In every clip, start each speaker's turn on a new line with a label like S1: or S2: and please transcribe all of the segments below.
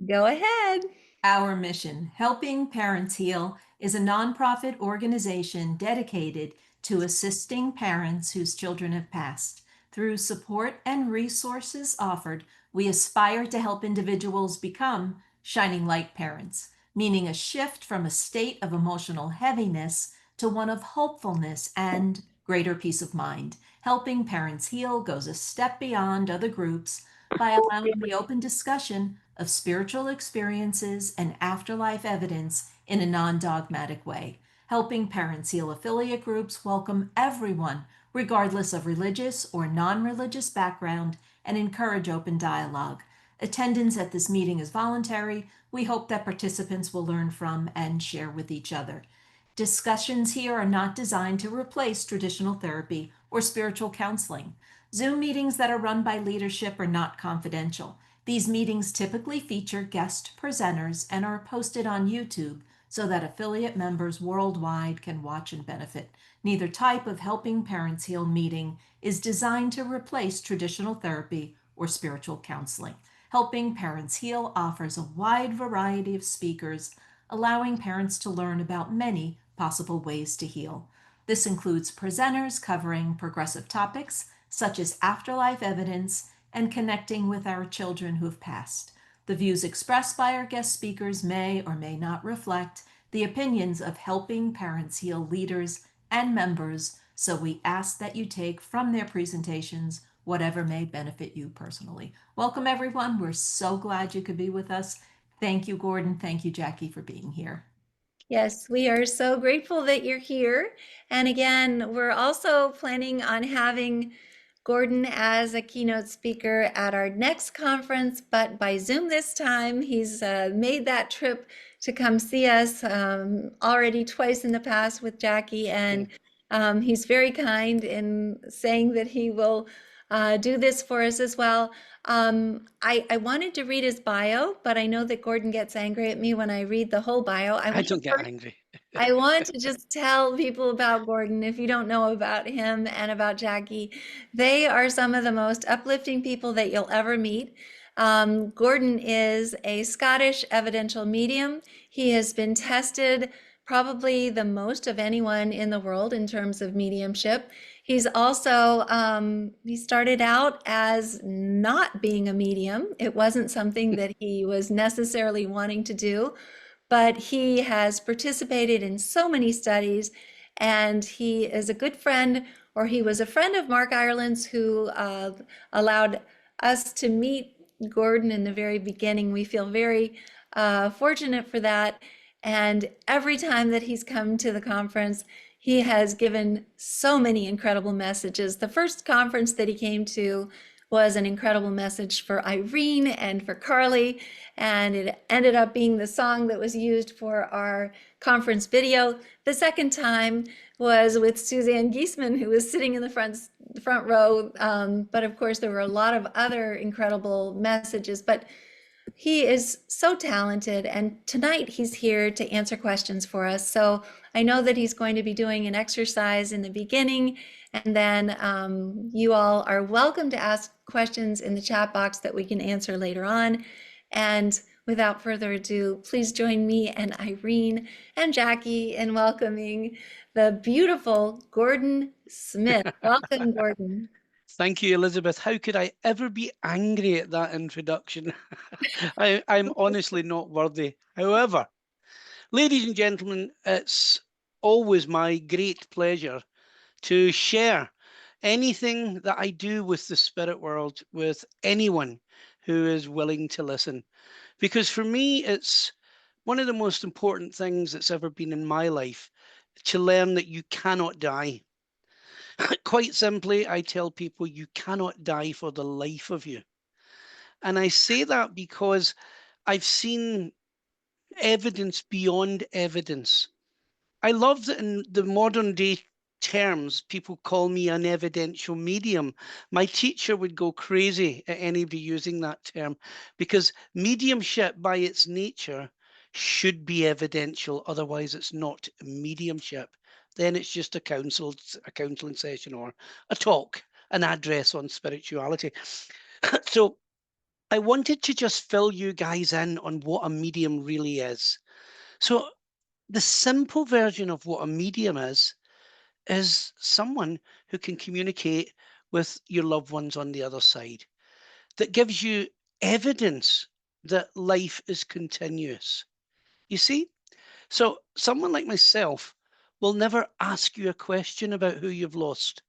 S1: Go ahead.
S2: Our mission, Helping Parents Heal, is a nonprofit organization dedicated to assisting parents whose children have passed. Through support and resources offered, we aspire to help individuals become shining light parents, meaning a shift from a state of emotional heaviness to one of hopefulness and greater peace of mind. Helping Parents Heal goes a step beyond other groups by allowing the open discussion of spiritual experiences and afterlife evidence in a non dogmatic way. Helping Parents Heal affiliate groups welcome everyone, regardless of religious or non religious background, and encourage open dialogue. Attendance at this meeting is voluntary. We hope that participants will learn from and share with each other. Discussions here are not designed to replace traditional therapy or spiritual counseling. Zoom meetings that are run by leadership are not confidential. These meetings typically feature guest presenters and are posted on YouTube so that affiliate members worldwide can watch and benefit. Neither type of Helping Parents Heal meeting is designed to replace traditional therapy or spiritual counseling. Helping Parents Heal offers a wide variety of speakers, allowing parents to learn about many possible ways to heal. This includes presenters covering progressive topics such as afterlife evidence and connecting with our children who have passed. The views expressed by our guest speakers may or may not reflect the opinions of Helping Parents Heal leaders and members, so we ask that you take from their presentations whatever may benefit you personally. Welcome, everyone. We're so glad you could be with us. Thank you, Gordon. Thank you, Jackie, for being here.
S1: Yes, we are so grateful that you're here. And again, we're also planning on having Gordon as a keynote speaker at our next conference, but by Zoom this time. He's made that trip to come see us already twice in the past with Jackie, and he's very kind in saying that he will do this for us as well. I wanted to read his bio, but I know that Gordon gets angry at me when I read the whole bio.
S3: I don't get angry.
S1: I want to just tell people about Gordon, if you don't know about him and about Jackie. They are some of the most uplifting people that you'll ever meet. Gordon is a Scottish evidential medium. He has been tested probably the most of anyone in the world in terms of mediumship. He's also, he started out as not being a medium. It wasn't something that he was necessarily wanting to do, but he has participated in so many studies, and he is a good friend, or he was a friend of Mark Ireland's, who allowed us to meet Gordon in the very beginning. We feel very fortunate for that. And every time that he's come to the conference, he has given so many incredible messages. The first conference that he came to was an incredible message for Irene and for Carly, and it ended up being the song that was used for our conference video. The second time was with Suzanne Giesman, who was sitting in the front row, but of course there were a lot of other incredible messages. But he is so talented, and tonight he's here to answer questions for us. So I know that he's going to be doing an exercise in the beginning, and then you all are welcome to ask questions in the chat box that we can answer later on. And without further ado, please join me and Irene and Jackie in welcoming the beautiful Gordon Smith. Welcome, Gordon.
S3: Thank you, Elizabeth. How could I ever be angry at that introduction? I'm honestly not worthy. However, ladies and gentlemen, it's always my great pleasure to share anything that I do with the spirit world with anyone who is willing to listen. Because for me, it's one of the most important things that's ever been in my life to learn that you cannot die. Quite simply, I tell people you cannot die for the life of you. And I say that because I've seen evidence beyond evidence. I love that in the modern day terms, people call me an evidential medium. My teacher would go crazy at anybody using that term, because mediumship by its nature should be evidential. Otherwise, it's not mediumship. Then it's just a counseling session or a talk, an address on spirituality. So I wanted to just fill you guys in on what a medium really is. So the simple version of what a medium is someone who can communicate with your loved ones on the other side, that gives you evidence that life is continuous. You see? So someone like myself will never ask you a question about who you've lost.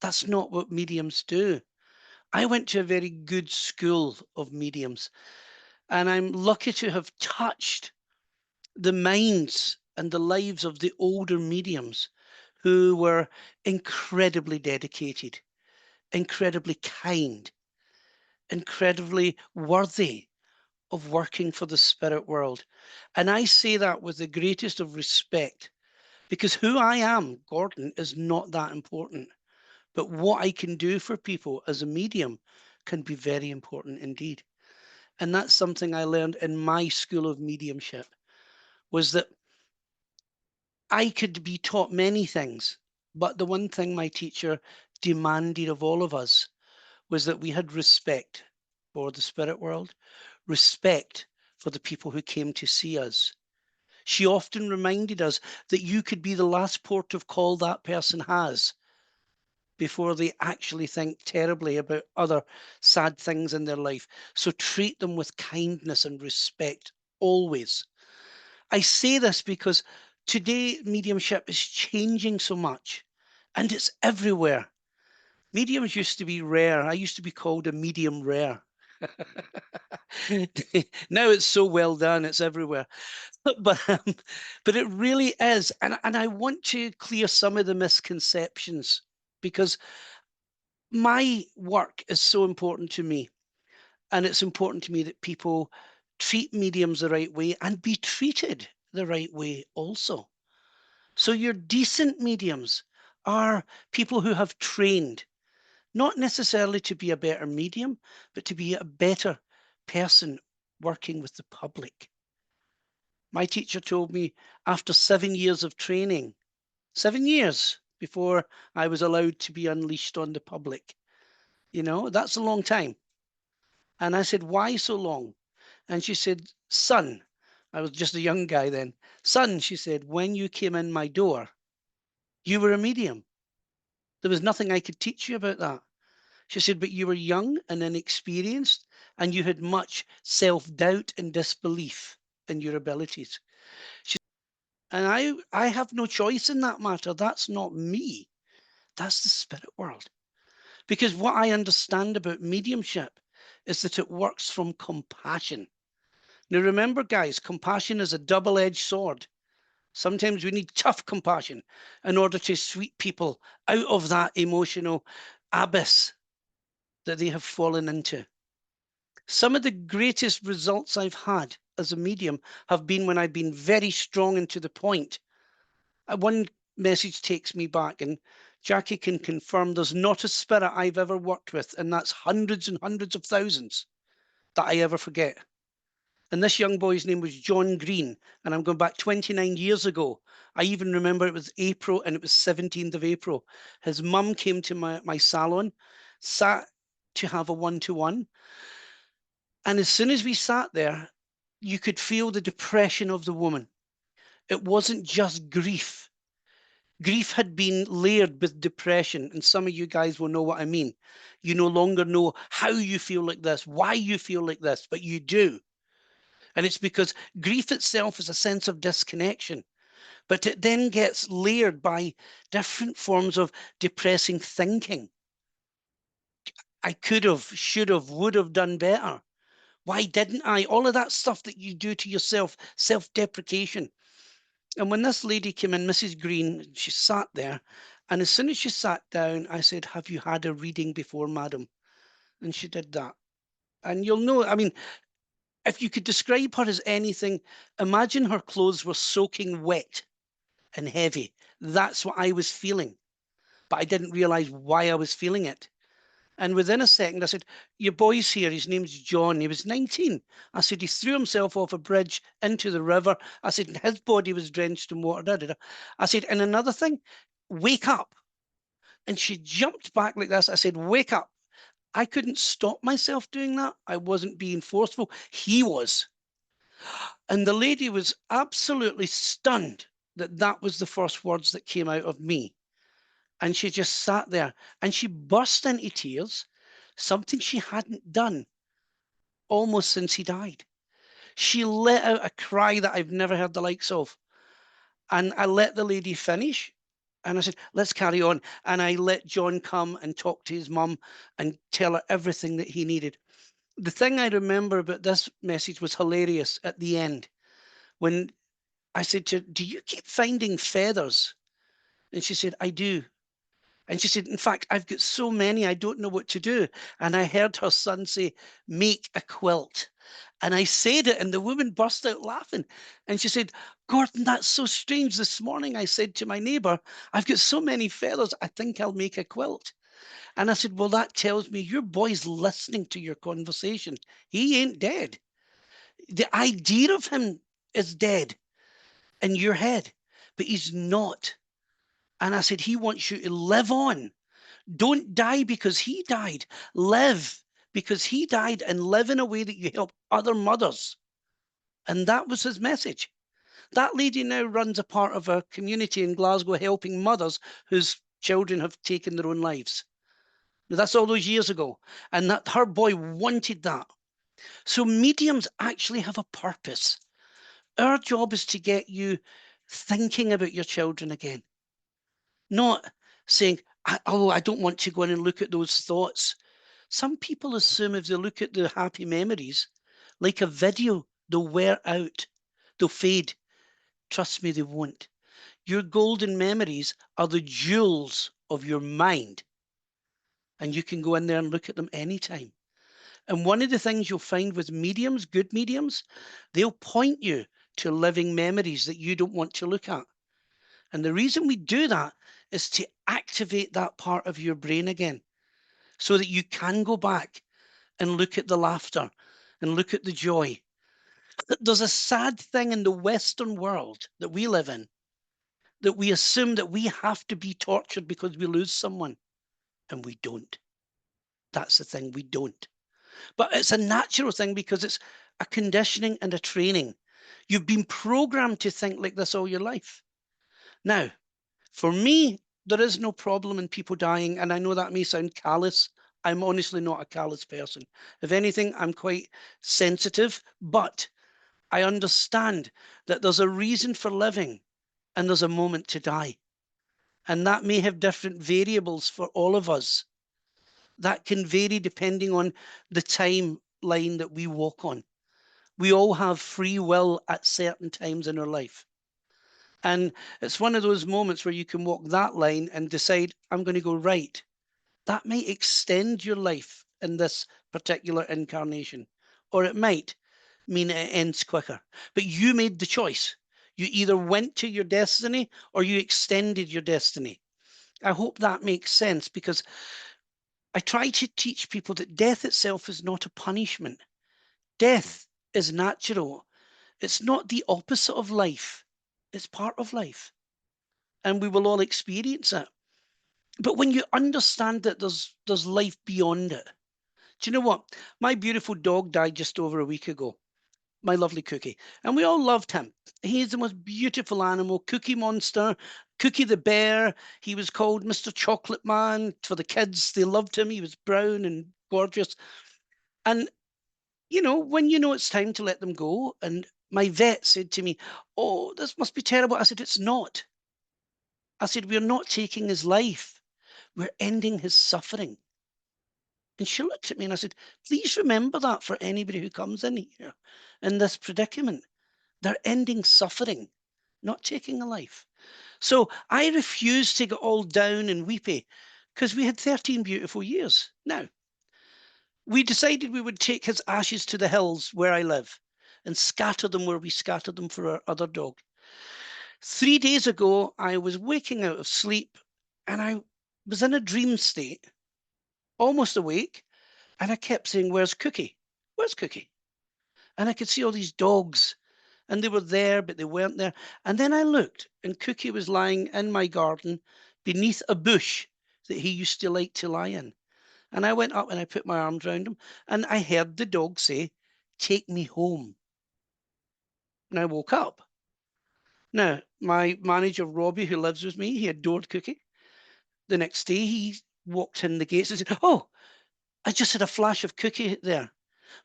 S3: That's not what mediums do. I went to a very good school of mediums, and I'm lucky to have touched the minds and the lives of the older mediums who were incredibly dedicated, incredibly kind, incredibly worthy of working for the spirit world. And I say that with the greatest of respect, because who I am, Gordon, is not that important. But what I can do for people as a medium can be very important indeed. And that's something I learned in my school of mediumship, was that I could be taught many things, but the one thing my teacher demanded of all of us was that we had respect for the spirit world, respect for the people who came to see us. She often reminded us that you could be the last port of call that person has before they actually think terribly about other sad things in their life. So treat them with kindness and respect always. I say this because today mediumship is changing so much and it's everywhere. Mediums used to be rare. I used to be called a medium rare. Now it's so well done, it's everywhere. But but it really is. And I want to clear some of the misconceptions, because my work is so important to me. And it's important to me that people treat mediums the right way and be treated the right way also. So your decent mediums are people who have trained, not necessarily to be a better medium, but to be a better person working with the public. My teacher told me after 7 years of training, 7 years before I was allowed to be unleashed on the public. You know, that's a long time. And I said, why so long? And she said, son, I was just a young guy then. Son, she said, when you came in my door, you were a medium. There was nothing I could teach you about that. She said, but you were young and inexperienced, and you had much self-doubt and disbelief in your abilities. And I have no choice in that matter. That's not me. That's the spirit world. Because what I understand about mediumship is that it works from compassion. Now, remember, guys, compassion is a double-edged sword. Sometimes we need tough compassion in order to sweep people out of that emotional abyss that they have fallen into. Some of the greatest results I've had as a medium have been when I've been very strong and to the point. One message takes me back, and Jackie can confirm there's not a spirit I've ever worked with, and that's hundreds and hundreds of thousands, that I ever forget. And this young boy's name was John Green, and I'm going back 29 years ago. I even remember it was April, and it was 17th of April. His mum came to my salon, sat to have a one-to-one. And as soon as we sat there, you could feel the depression of the woman. It wasn't just grief. Grief had been layered with depression, and some of you guys will know what I mean. You no longer know how you feel like this, why you feel like this, but you do. And it's because grief itself is a sense of disconnection, but it then gets layered by different forms of depressing thinking. I could have, should have, would have done better. Why didn't I? All of that stuff that you do to yourself, self-deprecation. And when this lady came in, Mrs. Green, she sat there. And as soon as she sat down, I said, have you had a reading before, madam? And she did that. And you'll know, I mean, if you could describe her as anything, imagine her clothes were soaking wet and heavy. That's what I was feeling. But I didn't realize why I was feeling it. And within a second, I said, your boy's here. His name's John. He was 19. I said, he threw himself off a bridge into the river. I said, his body was drenched in water. Da, da, da. I said, and another thing, wake up. And she jumped back like this. I said, wake up. I couldn't stop myself doing that. I wasn't being forceful. He was. And the lady was absolutely stunned that that was the first words that came out of me. And she just sat there and she burst into tears, something she hadn't done almost since he died. She let out a cry that I've never heard the likes of. And I let the lady finish. And I said, let's carry on. And I let John come and talk to his mum and tell her everything that he needed. The thing I remember about this message was hilarious at the end when I said to her, do you keep finding feathers? And she said, I do. And she said, in fact, I've got so many, I don't know what to do. And I heard her son say, make a quilt. And I said it, and the woman burst out laughing. And she said, Gordon, that's so strange. This morning I said to my neighbour, I've got so many feathers, I think I'll make a quilt. And I said, well, that tells me your boy's listening to your conversation. He ain't dead. The idea of him is dead in your head, but he's not. And I said, he wants you to live on. Don't die because he died. Live because he died and live in a way that you help other mothers. And that was his message. That lady now runs a part of a community in Glasgow helping mothers whose children have taken their own lives. Now, that's all those years ago. And that her boy wanted that. So mediums actually have a purpose. Our job is to get you thinking about your children again. Not saying, oh, I don't want to go in and look at those thoughts. Some people assume if they look at the happy memories, like a video, they'll wear out, they'll fade. Trust me, they won't. Your golden memories are the jewels of your mind. And you can go in there and look at them anytime. And one of the things you'll find with mediums, good mediums, they'll point you to living memories that you don't want to look at. And the reason we do that is to activate that part of your brain again so that you can go back and look at the laughter and look at the joy. There's a sad thing in the Western world that we live in that we assume that we have to be tortured because we lose someone, and we don't. That's the thing, we don't. But it's a natural thing because it's a conditioning and a training. You've been programmed to think like this all your life. Now, for me, there is no problem in people dying, and I know that may sound callous. I'm honestly not a callous person. If anything, I'm quite sensitive, but I understand that there's a reason for living and there's a moment to die. And that may have different variables for all of us. That can vary depending on the timeline that we walk on. We all have free will at certain times in our life. And it's one of those moments where you can walk that line and decide, I'm going to go right. That might extend your life in this particular incarnation, or it might mean it ends quicker. But you made the choice. You either went to your destiny or you extended your destiny. I hope that makes sense because I try to teach people that death itself is not a punishment. Death is natural. It's not the opposite of life. It's part of life. And we will all experience it. But when you understand that there's life beyond it, do you know what? My beautiful dog died just over a week ago. My lovely Cookie. And we all loved him. He's the most beautiful animal, Cookie Monster, Cookie the bear. He was called Mr. Chocolate Man for the kids. They loved him. He was brown and gorgeous. And, you know, when you know it's time to let them go, and my vet said to me, oh, this must be terrible. I said, it's not. I said, we're not taking his life. We're ending his suffering. And she looked at me and I said, please remember that for anybody who comes in here in this predicament. They're ending suffering, not taking a life. So I refused to get all down and weepy because we had 13 beautiful years. Now, we decided we would take his ashes to the hills where I live and scatter them where we scattered them for our other dog. 3 days ago, I was waking out of sleep and I was in a dream state, almost awake, and I kept saying, where's Cookie? Where's Cookie? And I could see all these dogs and they were there, but they weren't there. And then I looked and Cookie was lying in my garden beneath a bush that he used to like to lie in. And I went up and I put my arms around him, and I heard the dog say, "Take me home." And I woke up. Now, my manager, Robbie, who lives with me, he adored Cookie. The next day, he walked in the gates and said, "Oh, I just had a flash of Cookie there."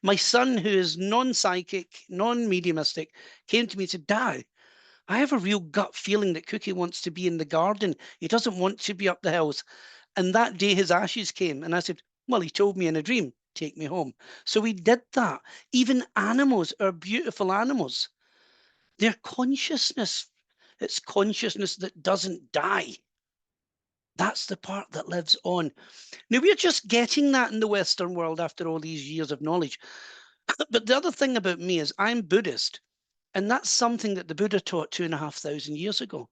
S3: My son, who is non-psychic, non-mediumistic, came to me and said, "Dad, I have a real gut feeling that Cookie wants to be in the garden. He doesn't want to be up the hills." And that day his ashes came. And I said, "Well, he told me in a dream, take me home." So we did that. Even animals are beautiful animals. Their consciousness, it's consciousness that doesn't die. That's the part that lives on. Now, we're just getting that in the Western world after all these years of knowledge. But the other thing about me is I'm Buddhist, and that's something that the Buddha taught 2,500 years ago.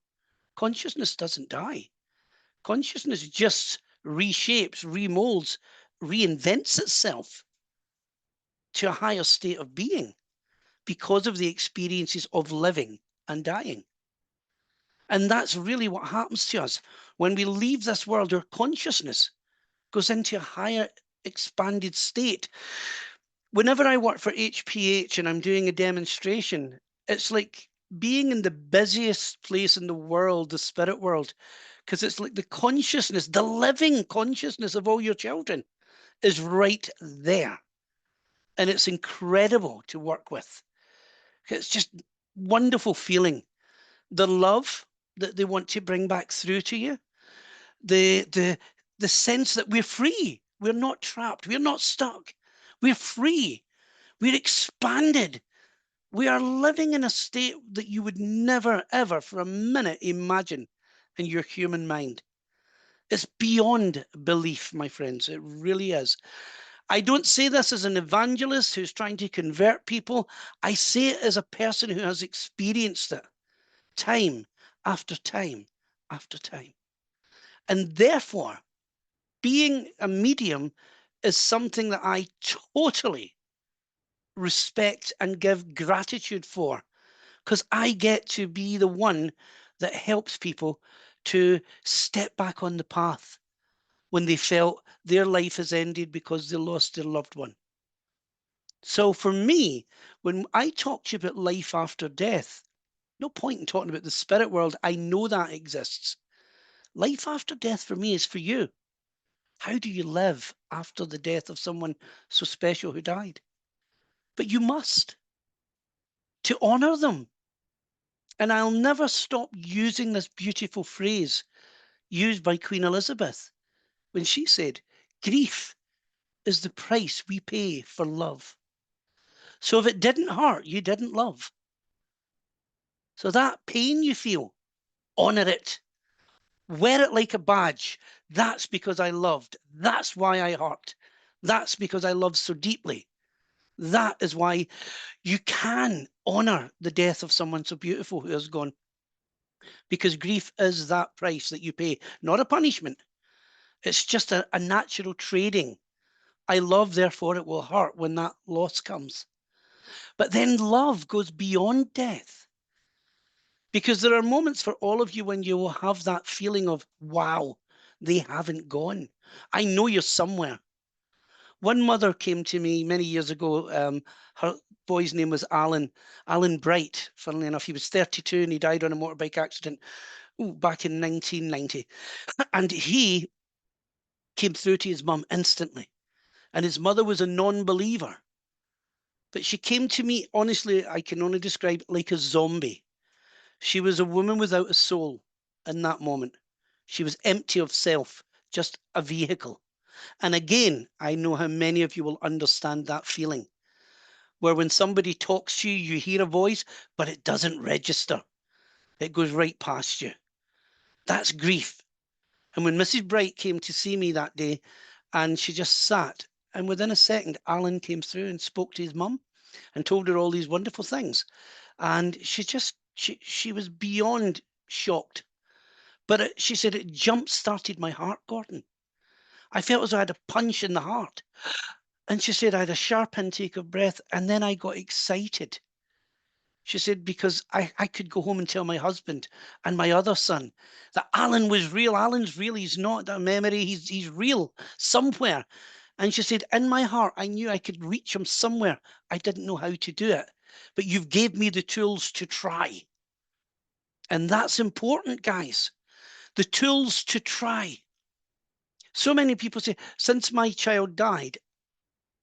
S3: Consciousness doesn't die. Consciousness just reshapes, remolds, reinvents itself to a higher state of being because of the experiences of living and dying. And that's really what happens to us. When we leave this world, our consciousness goes into a higher expanded state. Whenever I work for HPH and I'm doing a demonstration, it's like being in the busiest place in the world, the spirit world, because it's like the consciousness, the living consciousness of all your children is right there. And it's incredible to work with. It's just wonderful feeling. The love that they want to bring back through to you, the the the sense that we're free, we're not trapped, we're not stuck, we're free, we're expanded, we are living in a state that you would never ever for a minute imagine in your human mind. It's beyond belief, my friends. It really is. I don't say this as an evangelist who's trying to convert people. I say it as a person who has experienced it time after time after time. And therefore, being a medium is something that I totally respect and give gratitude for, because I get to be the one that helps people to step back on the path when they felt their life has ended because they lost their loved one. So for me, when I talk to you about life after death, no point in talking about the spirit world. I know that exists. Life after death for me is for you. How do you live after the death of someone so special who died? But you must, to honor them. And I'll never stop using this beautiful phrase used by Queen Elizabeth when she said, "Grief is the price we pay for love." So if it didn't hurt, you didn't love. So that pain you feel, honor it. Wear it like a badge. That's because I loved. That's why I hurt. That's because I love so deeply. That is why you can honor the death of someone so beautiful who has gone. Because grief is that price that you pay, not a punishment. It's just a natural trading. I love, therefore it will hurt when that loss comes. But then love goes beyond death. Because there are moments for all of you when you will have that feeling of, wow, they haven't gone. I know you're somewhere. One mother came to me many years ago. Her boy's name was Alan Bright. Funnily enough, he was 32 and he died on a motorbike accident back in 1990. And he came through to his mum instantly. And his mother was a non-believer. But she came to me, honestly, I can only describe it like a zombie. She was a woman without a soul in that moment. She was empty of self, just a vehicle. And again, I know how many of you will understand that feeling, where when somebody talks to you, you hear a voice, but it doesn't register. It goes right past you. That's grief. And when Mrs. Bright came to see me that day, and she just sat, and within a second, Alan came through and spoke to his mum and told her all these wonderful things. And she was beyond shocked. But she said it jump started my heart, Gordon. I felt as though I had a punch in the heart. And she said I had a sharp intake of breath, and then I got excited. She said, because I could go home and tell my husband and my other son that Alan was real. Alan's real. He's not a memory. He's real somewhere. And she said, in my heart, I knew I could reach him somewhere. I didn't know how to do it. But you've gave me the tools to try. And that's important, guys. The tools to try. So many people say, since my child died,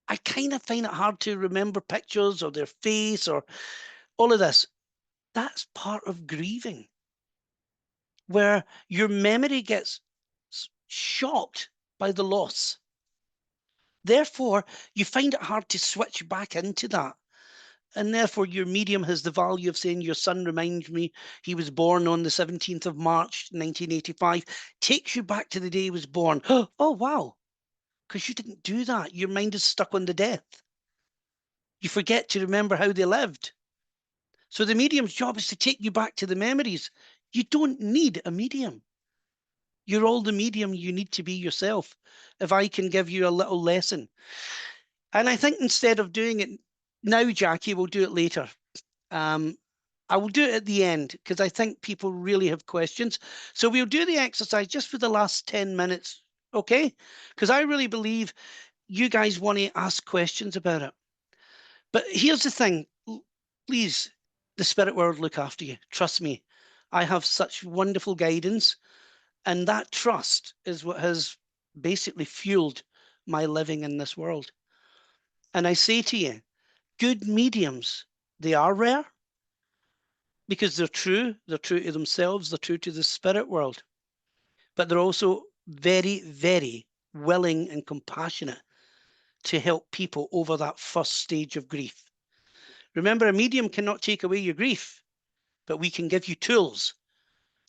S3: I kind of find it hard to remember pictures or their face or all of this. That's part of grieving, where your memory gets shocked by the loss. Therefore, you find it hard to switch back into that. And therefore, your medium has the value of saying, your son reminds me he was born on the 17th of March, 1985, takes you back to the day he was born. Oh, wow. Because you didn't do that. Your mind is stuck on the death. You forget to remember how they lived. So the medium's job is to take you back to the memories. You don't need a medium. You're all the medium you need to be yourself. If I can give you a little lesson. And I think instead of doing it now, Jackie, we'll do it later. I will do it at the end because I think people really have questions. So we'll do the exercise just for the last 10 minutes, okay? Because I really believe you guys want to ask questions about it. But here's the thing, please, the spirit world look after you. Trust me, I have such wonderful guidance, and that trust is what has basically fueled my living in this world. And I say to you, good mediums, they are rare because they're true to themselves, they're true to the spirit world, but they're also very, very willing and compassionate to help people over that first stage of grief. Remember, a medium cannot take away your grief, but we can give you tools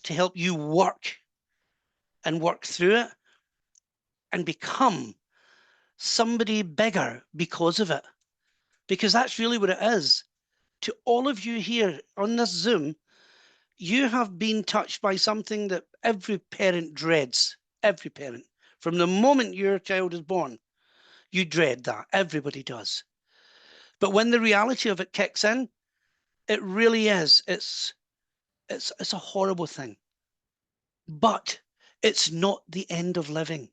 S3: to help you work through it and become somebody bigger because of it. Because that's really what it is. To all of you here on this Zoom, you have been touched by something that every parent dreads. Every parent. From the moment your child is born, you dread that. Everybody does. But when the reality of it kicks in, it really is. It's a horrible thing. But it's not the end of living,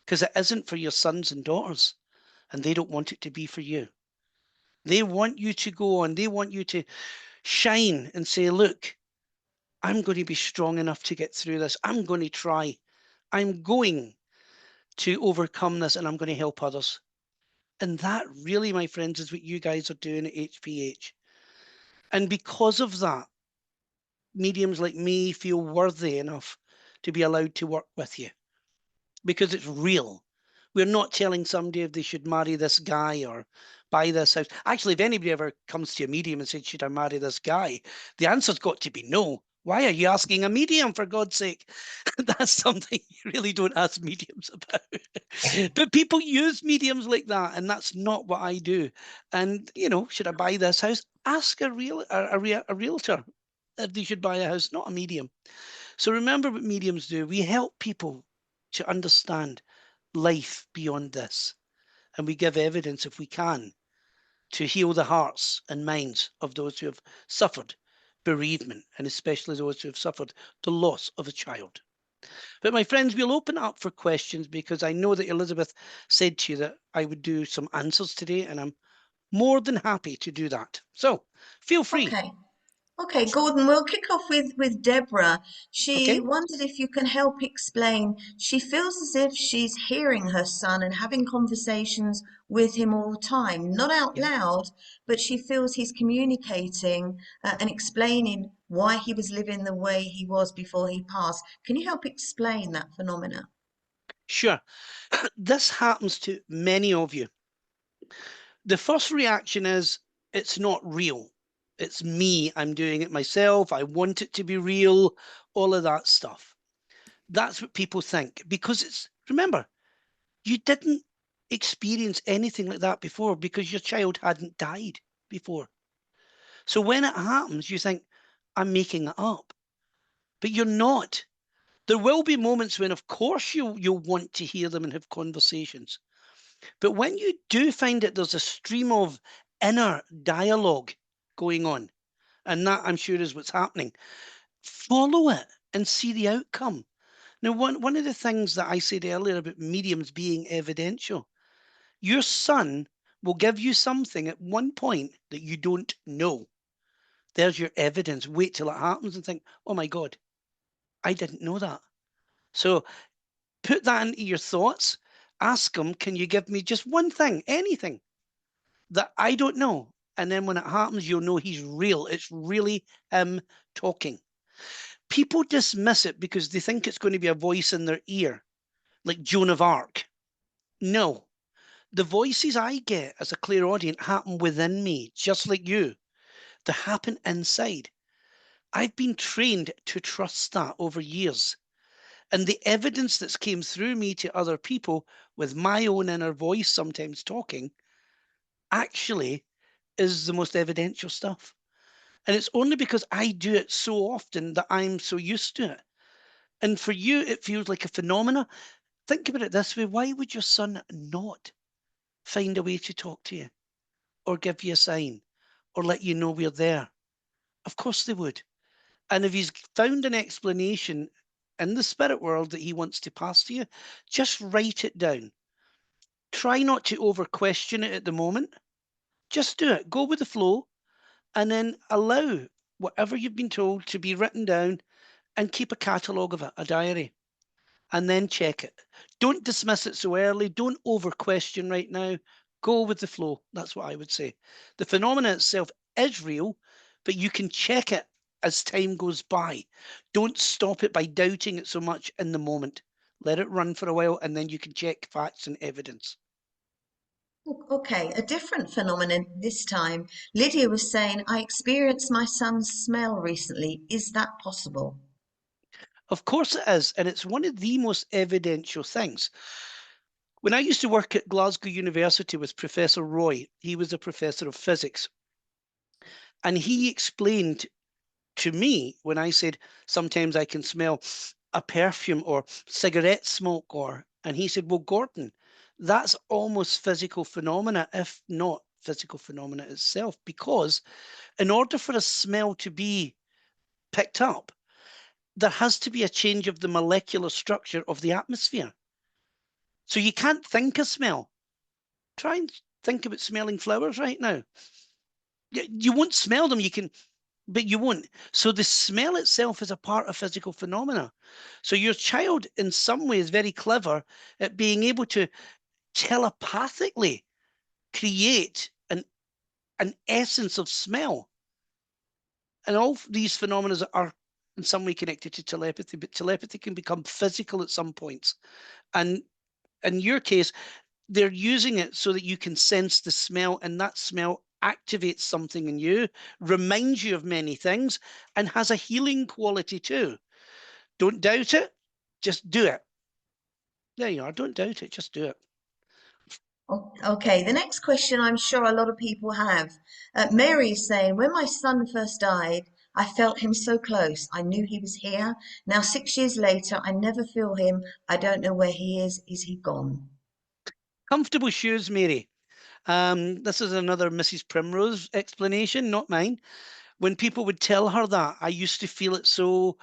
S3: because it isn't for your sons and daughters, and they don't want it to be for you. They want you to go on. They want you to shine and say, look, I'm going to be strong enough to get through this. I'm going to try. I'm going to overcome this, and I'm going to help others. And that really, my friends, is what you guys are doing at HPH. And because of that, mediums like me feel worthy enough to be allowed to work with you because it's real. We're not telling somebody if they should marry this guy or buy this house. Actually, if anybody ever comes to a medium and said, should I marry this guy? The answer's got to be no. Why are you asking a medium, for God's sake? That's something you really don't ask mediums about. But people use mediums like that, and that's not what I do. And, you know, should I buy this house? Ask a realtor if they should buy a house, not a medium. So remember what mediums do. We help people to understand life beyond this. And we give evidence, if we can, to heal the hearts and minds of those who have suffered bereavement, and especially those who have suffered the loss of a child. But my friends, we'll open up for questions because I know that Elizabeth said to you that I would do some answers today, and I'm more than happy to do that. So feel free.
S4: Okay. Okay, Gordon, we'll kick off with Deborah. She
S3: Okay.
S4: wondered if you can help explain. She feels as if she's hearing her son and having conversations with him all the time, not out
S3: Yeah.
S4: loud, but she feels he's communicating and explaining why he was living the way he was before he passed. Can you help explain that phenomena?
S3: Sure. This happens to many of you. The first reaction is it's not real. It's me. I'm doing it myself. I want it to be real. All of that stuff. That's what people think because remember, you didn't experience anything like that before because your child hadn't died before. So when it happens, you think, I'm making it up. But you're not. There will be moments when, of course, you'll want to hear them and have conversations. But when you do find that there's a stream of inner dialogue going on, And that, I'm sure, is what's happening. Follow it and see the outcome. Now, one of the things that I said earlier about mediums being evidential, your son will give you something at one point that you don't know. There's your evidence. Wait till it happens and think, oh my God, I didn't know that. So put that into your thoughts. Ask him, can you give me just one thing, anything that I don't know? And then when it happens, you'll know he's real. It's really him talking. People dismiss it because they think it's going to be a voice in their ear, like Joan of Arc. No, the voices I get as a clairaudient happen within me, just like you. They happen inside. I've been trained to trust that over years. And the evidence that's came through me to other people with my own inner voice sometimes talking actually is the most evidential stuff. And it's only because I do it so often that I'm so used to it. And for you, it feels like a phenomena. Think about it this way. Why would your son not find a way to talk to you or give you a sign or let you know we're there? Of course they would. And if he's found an explanation in the spirit world that he wants to pass to you, just write it down. Try not to over question it at the moment. Just do it. Go with the flow and then allow whatever you've been told to be written down and keep a catalogue of it, a diary, and then check it. Don't dismiss it so early. Don't over question right now. Go with the flow. That's what I would say. The phenomena itself is real, but you can check it as time goes by. Don't stop it by doubting it so much in the moment. Let it run for a while and then you can check facts and evidence.
S4: Okay, a different phenomenon this time. Lydia was saying, I experienced my son's smell recently. Is that possible?
S3: Of course it is, and it's one of the most evidential things. When I used to work at Glasgow University with Professor Roy, he was a professor of physics, and he explained to me when I said sometimes I can smell a perfume or cigarette smoke, and he said, well, Gordon, that's almost physical phenomena, if not physical phenomena itself, because in order for a smell to be picked up, there has to be a change of the molecular structure of the atmosphere. So you can't think a smell. Try and think about smelling flowers right now. You won't smell them. You can, but you won't. So the smell itself is a part of physical phenomena. So your child in some way is very clever at being able to telepathically create an essence of smell. And all these phenomena are in some way connected to telepathy, but telepathy can become physical at some points. And in your case, they're using it so that you can sense the smell, and that smell activates something in you, reminds you of many things, and has a healing quality too. Don't doubt it, just do it. There you are. Don't doubt it, just do it.
S4: Okay, the next question I'm sure a lot of people have. Mary is saying, when my son first died, I felt him so close. I knew he was here. Now, 6 years later, I never feel him. I don't know where he is. Is he gone?
S3: Comfortable shoes, Mary. This is another Mrs. Primrose explanation, not mine. When people would tell her that, I used to feel it so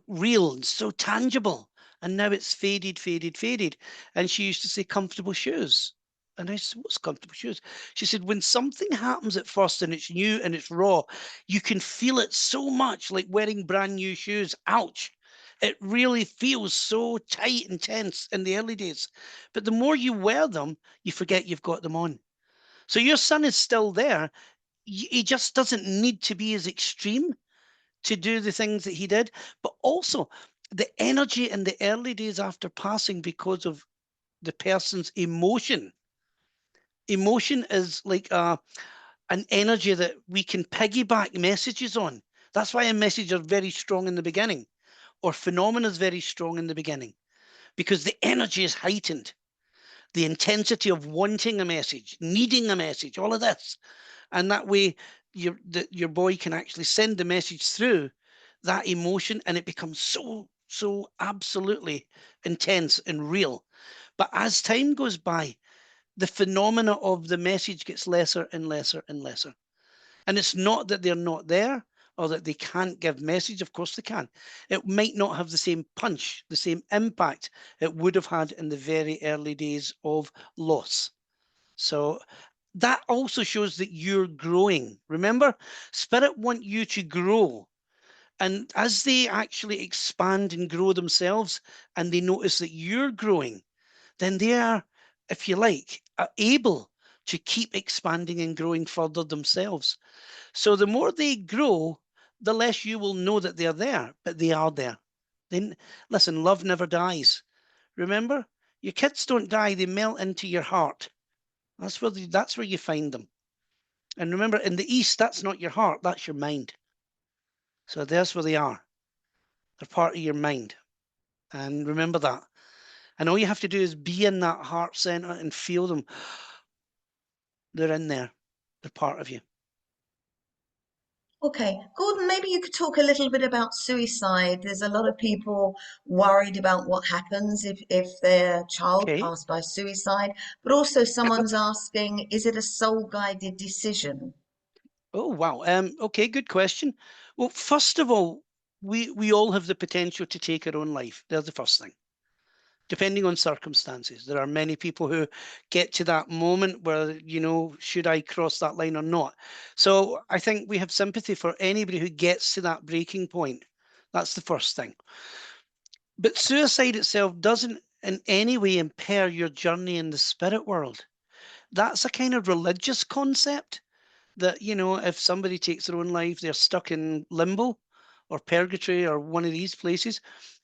S3: real and so tangible. And now it's faded, faded, faded. And she used to say comfortable shoes. And I said, what's comfortable shoes? She said, when something happens at first and it's new and it's raw, you can feel it so much like wearing brand new shoes. Ouch. It really feels so tight and tense in the early days. But the more you wear them, you forget you've got them on. So your son is still there. He just doesn't need to be as extreme to do the things that he did. But also the energy in the early days after passing because of the person's emotion. Emotion is like an energy that we can piggyback messages on. That's why a message are very strong in the beginning, or phenomena is very strong in the beginning, because the energy is heightened. The intensity of wanting a message, needing a message, all of this. And that way your boy can actually send the message through that emotion, and it becomes so absolutely intense and real. But as time goes by, the phenomena of the message gets lesser and lesser and lesser. And it's not that they're not there or that they can't give message. Of course they can. It might not have the same punch, the same impact it would have had in the very early days of loss. So that also shows that you're growing. Remember, spirit want you to grow. And as they actually expand and grow themselves and they notice that you're growing, then they are, if you like, are able to keep expanding and growing further themselves. So the more they grow, the less you will know that they're there, but they are there. Then listen, love never dies. Remember, your kids don't die, they melt into your heart. That's where you find them. And remember, in the East, that's not your heart, that's your mind. So there's where they are. They're part of your mind. And remember that. And all you have to do is be in that heart center and feel them. They're in there. They're part of you.
S4: Okay, Gordon, maybe you could talk a little bit about suicide. There's a lot of people worried about what happens if their child
S3: Okay.
S4: passed by suicide, but also someone's asking, is it a soul-guided decision?
S3: Oh, wow. Okay, good question. Well, first of all, we all have the potential to take our own life. There's the first thing. Depending on circumstances, there are many people who get to that moment where, should I cross that line or not? So I think we have sympathy for anybody who gets to that breaking point. That's the first thing. But suicide itself doesn't in any way impair your journey in the spirit world. That's a kind of religious concept that, if somebody takes their own life, they're stuck in limbo or purgatory or one of these places.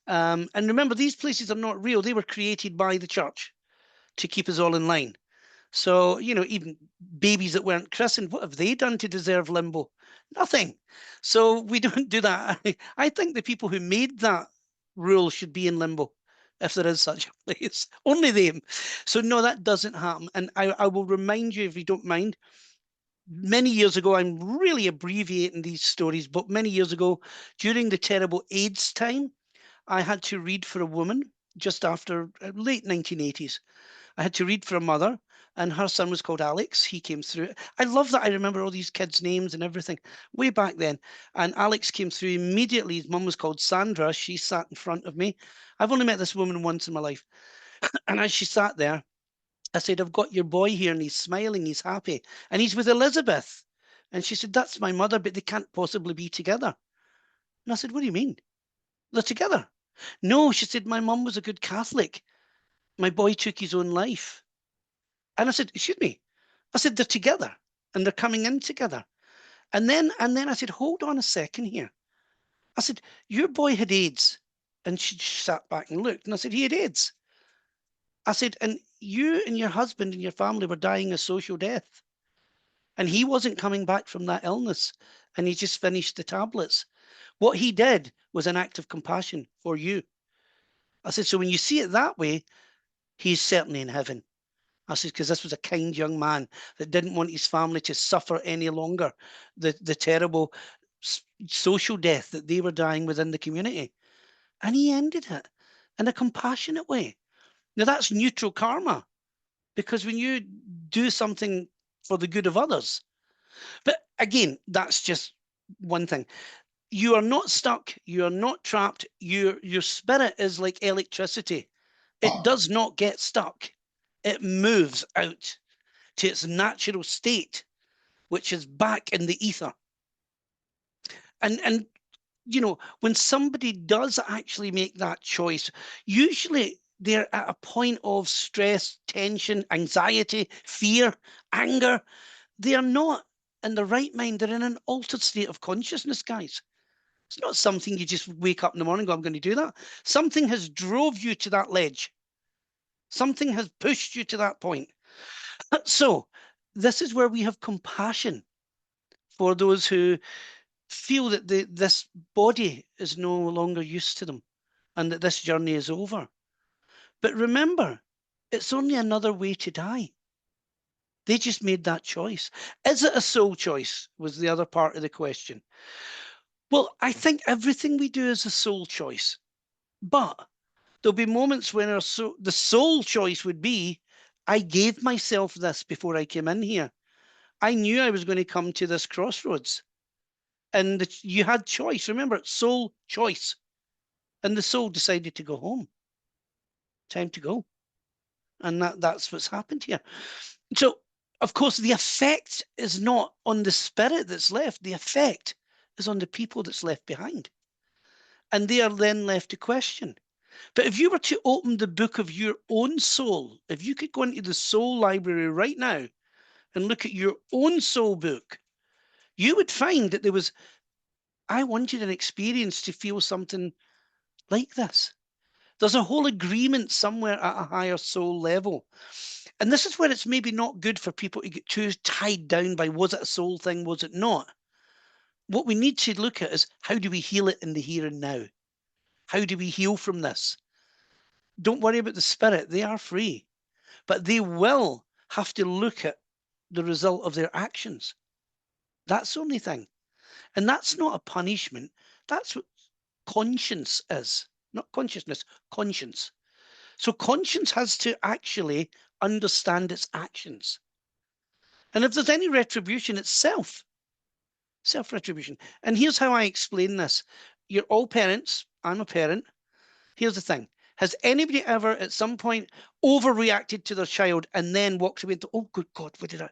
S3: And remember, these places are not real. They were created by the church to keep us all in line. So, even babies that weren't christened, what have they done to deserve limbo? Nothing. So we don't do that. I think the people who made that rule should be in limbo, if there is such a place. Only them. So no, that doesn't happen. And I will remind you, if you don't mind, many years ago, I'm really abbreviating these stories, but many years ago, during the terrible AIDS time, I had to read for a woman just after late 1980s. I had to read for a mother, and her son was called Alex. He came through. I love that I remember all these kids' names and everything way back then. And Alex came through immediately. His mum was called Sandra. She sat in front of me. I've only met this woman once in my life. And as she sat there, I said, I've got your boy here and he's smiling, he's happy. And he's with Elizabeth. And she said, that's my mother, but they can't possibly be together. And I said, what do you mean? They're together. No, she said, my mum was a good Catholic. My boy took his own life. And I said, excuse me. I said, they're together and they're coming in together. And then I said, hold on a second here. I said, your boy had AIDS. And she sat back and looked. And I said, he had AIDS. I said, and you and your husband and your family were dying a social death. And he wasn't coming back from that illness. And he just finished the tablets. What he did was an act of compassion for you. I said, so when you see it that way, he's certainly in heaven. I said, because this was a kind young man that didn't want his family to suffer any longer the terrible social death that they were dying within the community. And he ended it in a compassionate way. Now, that's neutral karma, because when you do something for the good of others, but again, that's just one thing. You are not stuck. You are not trapped. Your spirit is like electricity. It does not get stuck. It moves out to its natural state, which is back in the ether. And when somebody does actually make that choice, usually they're at a point of stress, tension, anxiety, fear, anger. They are not in the right mind. They're in an altered state of consciousness, guys. It's not something you just wake up in the morning and go, I'm going to do that. Something has drove you to that ledge. Something has pushed you to that point. So this is where we have compassion for those who feel that this body is no longer used to them and that this journey is over. But remember, it's only another way to die. They just made that choice. Is it a soul choice? Was the other part of the question. Well, I think everything we do is a soul choice. But there'll be moments when the soul choice would be, I gave myself this before I came in here. I knew I was going to come to this crossroads, and you had choice. Remember, soul choice. And the soul decided to go home. Time to go. And that's what's happened here. So, of course, the effect is not on the spirit that's left. The effect is on the people that's left behind. And they are then left to question. But if you were to open the book of your own soul, if you could go into the soul library right now and look at your own soul book, you would find that I wanted an experience to feel something like this. There's a whole agreement somewhere at a higher soul level. And this is where it's maybe not good for people to get too tied down by, was it a soul thing, was it not? What we need to look at is, how do we heal it in the here and now? How do we heal from this? Don't worry about the spirit, they are free, but they will have to look at the result of their actions. That's the only thing. And that's not a punishment. That's what conscience is. Not consciousness, conscience. So conscience has to actually understand its actions. And if there's any retribution, it's self-retribution. And here's how I explain this. You're all parents. I'm a parent. Here's the thing. Has anybody ever at some point overreacted to their child and then walked away and thought, oh, good God, what did I?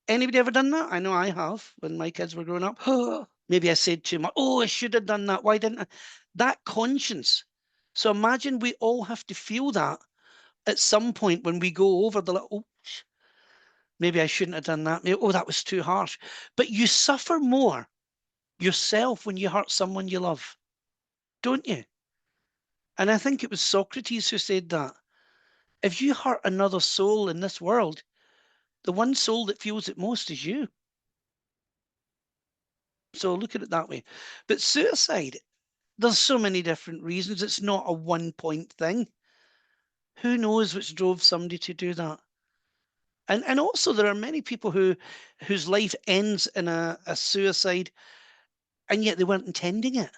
S3: Anybody ever done that? I know I have when my kids were growing up. Maybe I said too much. Oh, I should have done that. Why didn't I? That conscience. So imagine we all have to feel that at some point when we go over the, oh, maybe I shouldn't have done that. Maybe, oh, that was too harsh. But you suffer more yourself when you hurt someone you love, don't you? And I think it was Socrates who said that. If you hurt another soul in this world, the one soul that feels it most is you. So look at it that way. But suicide, there's so many different reasons. It's not a one-point thing. Who knows which drove somebody to do that? And also there are many people whose life ends in a suicide, and yet they weren't intending it.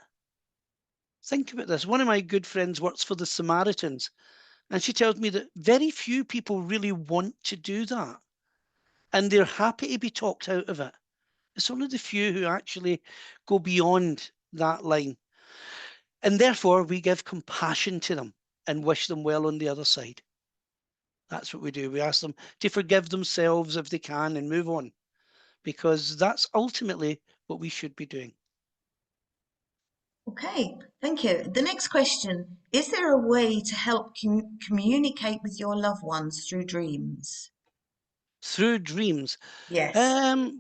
S3: Think about this. One of my good friends works for the Samaritans, and she tells me that very few people really want to do that, and they're happy to be talked out of it. It's only the few who actually go beyond that line. And therefore, we give compassion to them and wish them well on the other side. That's what we do. We ask them to forgive themselves if they can and move on, because that's ultimately what we should be doing.
S4: Okay, thank you. The next question, is there a way to help communicate with your loved ones through dreams?
S3: Through dreams.
S4: Yes.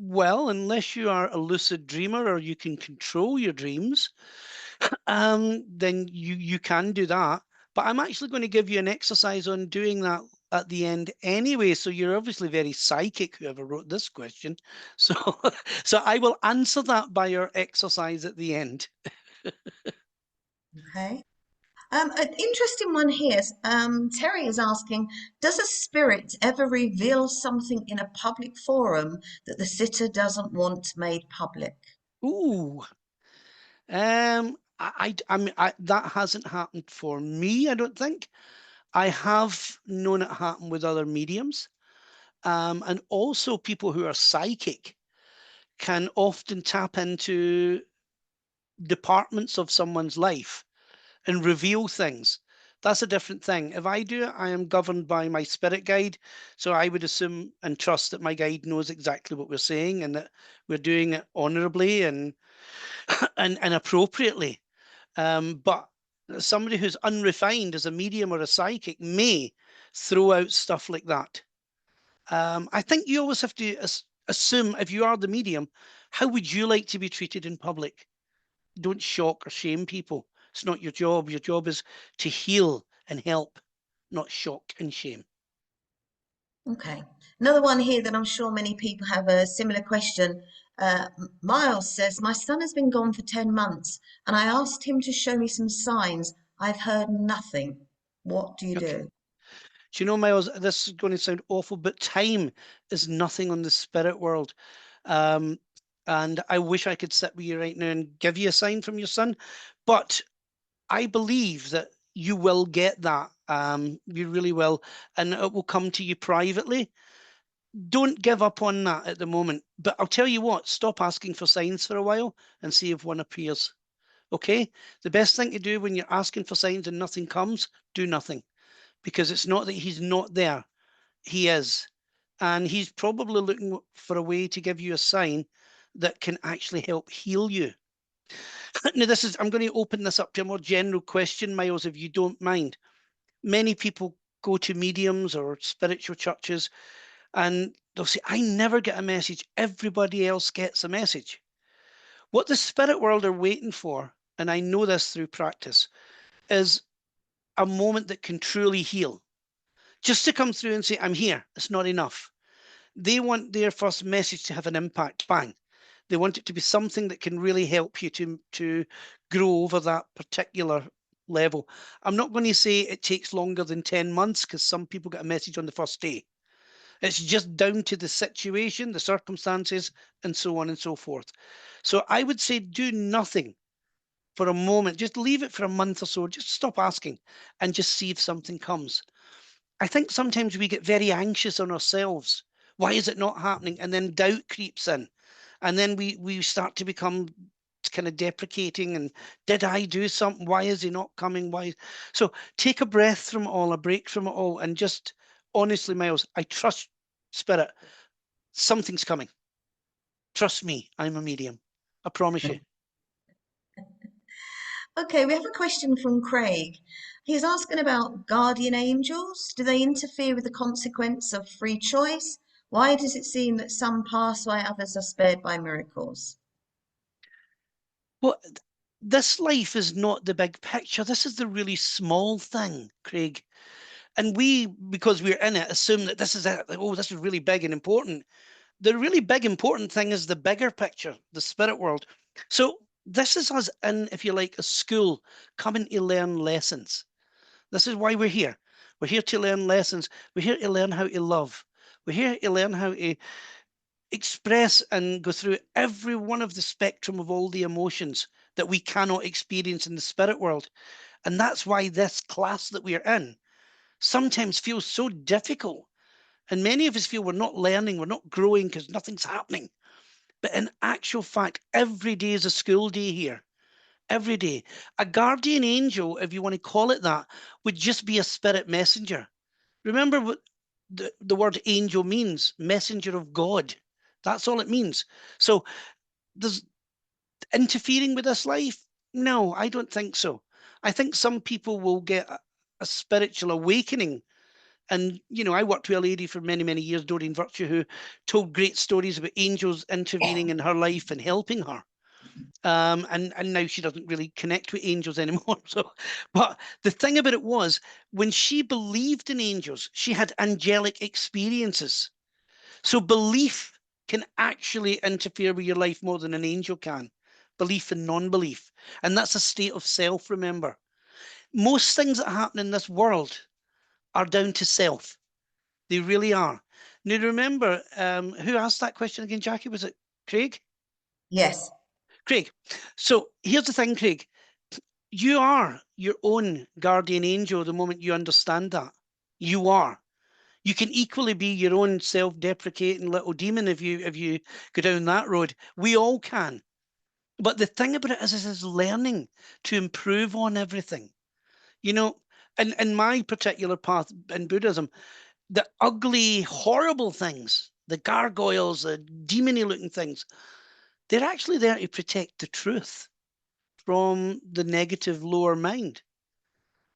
S3: Well, unless you are a lucid dreamer or you can control your dreams, then you can do that. But I'm actually going to give you an exercise on doing that at the end anyway. So you're obviously very psychic, whoever wrote this question. So, so I will answer that by your exercise at the end.
S4: Okay. An interesting one here. Terry is asking, does a spirit ever reveal something in a public forum that the sitter doesn't want made public?
S3: Ooh. I mean, that hasn't happened for me, I don't think. I have known it happen with other mediums. And also people who are psychic can often tap into departments of someone's life and reveal things. That's a different thing. If I do it, I am governed by my spirit guide. So I would assume and trust that my guide knows exactly what we're saying and that we're doing it honorably and and appropriately. But somebody who's unrefined as a medium or a psychic may throw out stuff like that. I think you always have to assume, if you are the medium, how would you like to be treated in public? Don't shock or shame people. It's not your job. Your job is to heal and help, not shock and shame.
S4: Okay. Another one here that I'm sure many people have a similar question. Miles says, my son has been gone for 10 months and I asked him to show me some signs. I've heard nothing. What do you
S3: Okay.
S4: do?
S3: Do you know, Miles, this is going to sound awful, but time is nothing on the spirit world. Um, and I wish I could sit with you right now and give you a sign from your son, but I believe that you will get that. You really will, and it will come to you privately. don't give up on that at the moment. But I'll tell you what, stop asking for signs for a while and see if one appears. Okay? The best thing to do when you're asking for signs and nothing comes, do nothing. Because it's not that he's not there. He is. And he's probably looking for a way to give you a sign that can actually help heal you. Now, I'm going to open this up to a more general question, Miles, if you don't mind. Many people go to mediums or spiritual churches and they'll say, I never get a message. Everybody else gets a message. What the spirit world are waiting for, and I know this through practice, is a moment that can truly heal. Just to come through and say, I'm here, it's not enough. They want their first message to have an impact, bang. They want it to be something that can really help you to grow over that particular level. I'm not going to say it takes longer than 10 months because some people get a message on the first day. It's just down to the situation, the circumstances, and so on and so forth. So I would say do nothing for a moment. Just leave it for a month or so. Just stop asking and just see if something comes. I think sometimes we get very anxious on ourselves. Why is it not happening? And then doubt creeps in. And then we start to become kind of deprecating and did I do something? Why is he not coming? Why? So take a breath from it all, a break from it all, and just honestly, Miles, I trust spirit. Something's coming. Trust me, I'm a medium. I promise you.
S4: Okay, we have a question from Craig. He's asking about guardian angels. Do they interfere with the consequence of free choice? Why does it seem that some pass while others are spared by miracles?
S3: Well, this life is not the big picture. This is the really small thing, Craig. And we, because we're in it, assume that this is it. Oh, this is really big and important. The really big, important thing is the bigger picture, the spirit world. So this is us in, if you like, a school coming to learn lessons. This is why we're here. We're here to learn lessons. We're here to learn how to love. We're here to learn how to express and go through every one of the spectrum of all the emotions that we cannot experience in the spirit world. And that's why this class that we're in sometimes feels so difficult. And many of us feel we're not learning, we're not growing because nothing's happening. But in actual fact, every day is a school day here. Every day. A guardian angel, if you want to call it that, would just be a spirit messenger. Remember what the word angel means, messenger of God. That's all it means. So there's interfering with this life? No, I don't think so. I think some people will get a spiritual awakening. And, you know, I worked with a lady for many, many years, Doreen Virtue, who told great stories about angels intervening in her life and helping her. And now she doesn't really connect with angels anymore. So, but the thing about it was, when she believed in angels, she had angelic experiences. So belief can actually interfere with your life more than an angel can. Belief and non-belief. And that's a state of self, remember. Most things that happen in this world are down to self. They really are. Now, remember, who asked that question again, Jackie? Was it Craig?
S4: Yes.
S3: Craig. So here's the thing, Craig. You are your own guardian angel the moment you understand that. You are. You can equally be your own self-deprecating little demon if you go down that road. We all can. But the thing about it is learning to improve on everything. You know, in my particular path in Buddhism, the ugly, horrible things, the gargoyles, the demony looking things, they're actually there to protect the truth from the negative lower mind.